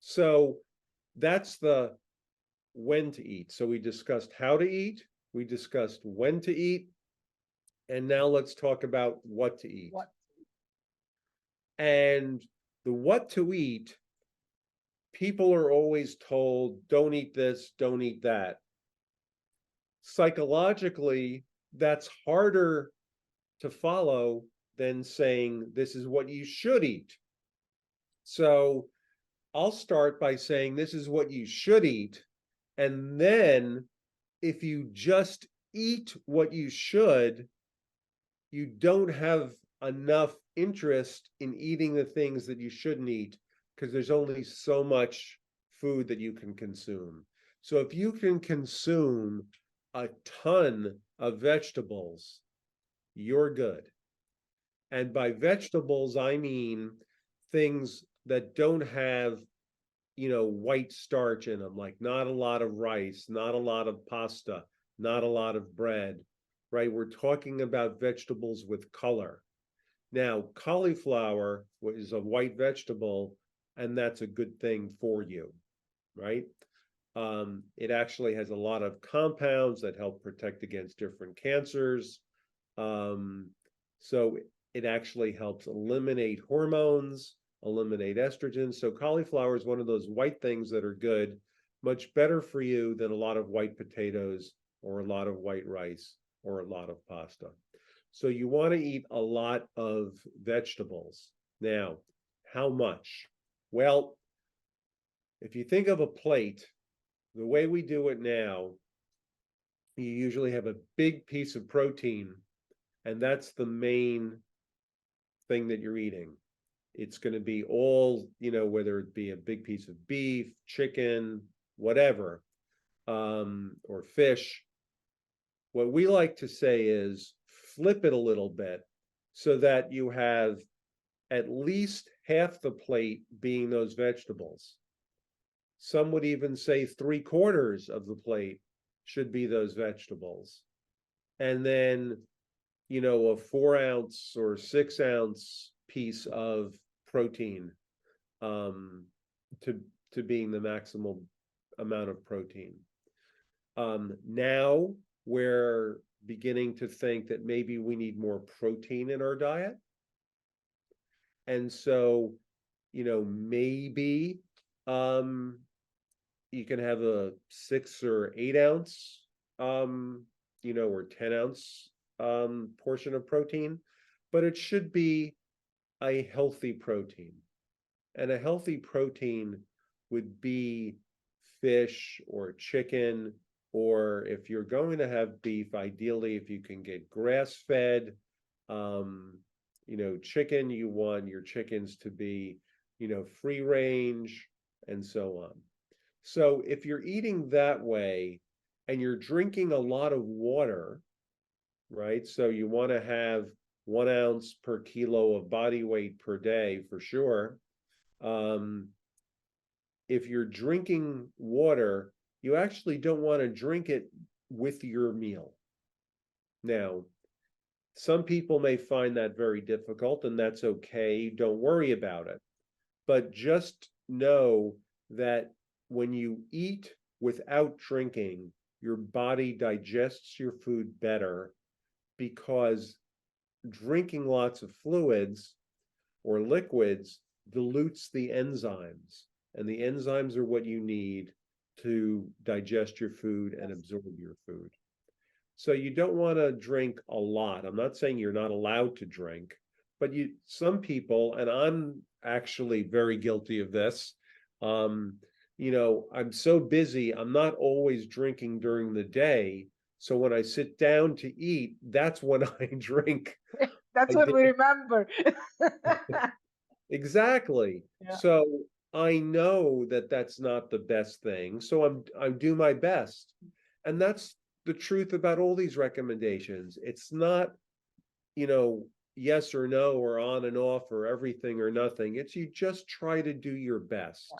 So that's the when to eat. So we discussed how to eat, we discussed when to eat, and now let's talk about what to eat. What? And the what to eat, people are always told, don't eat this, don't eat that. Psychologically, that's harder to follow than saying this is what you should eat. So I'll start by saying this is what you should eat. And then if you just eat what you should, you don't have enough interest in eating the things that you shouldn't eat because there's only so much food that you can consume. So if you can consume a ton of vegetables, you're good. And by vegetables, I mean things that don't have, white starch in them, like not a lot of rice, not a lot of pasta, not a lot of bread, right? We're talking about vegetables with color. Now, cauliflower is a white vegetable, and that's a good thing for you, right? It actually has a lot of compounds that help protect against different cancers. So it actually helps eliminate hormones, eliminate estrogen. So cauliflower is one of those white things that are good, much better for you than a lot of white potatoes or a lot of white rice or a lot of pasta. So you want to eat a lot of vegetables. Now, how much? Well, if you think of a plate, the way we do it now, you usually have a big piece of protein, and that's the main thing that you're eating. It's going to be all, whether it be a big piece of beef, chicken, whatever, or fish. What we like to say is flip it a little bit so that you have at least half the plate being those vegetables. Some would even say 3/4 of the plate should be those vegetables. And then, a 4-ounce or 6-ounce piece of protein, to being the maximal amount of protein. Now we're beginning to think that maybe we need more protein in our diet. And so, maybe you can have a 6 or 8-ounce, or 10-ounce portion of protein, but it should be a healthy protein. And a healthy protein would be fish or chicken, or if you're going to have beef, ideally, if you can get grass-fed, chicken, you want your chickens to be, free range, and so on. So if you're eating that way and you're drinking a lot of water, right? So you want to have 1 ounce per kilo of body weight per day for sure. If you're drinking water, you actually don't want to drink it with your meal. Now, some people may find that very difficult, and that's okay. Don't worry about it. But just know that when you eat without drinking, your body digests your food better, because drinking lots of fluids or liquids dilutes the enzymes, and the enzymes are what you need to digest your food and absorb your food. So you don't want to drink a lot. I'm not saying you're not allowed to drink, but some people, and I'm actually very guilty of this, I'm so busy, I'm not always drinking during the day. So when I sit down to eat, that's when I drink. That's I what did. we remember. Exactly. Yeah. So I know that that's not the best thing. So I do my best. And that's the truth about all these recommendations. It's not, yes or no, or on and off, or everything or nothing. It's you just try to do your best.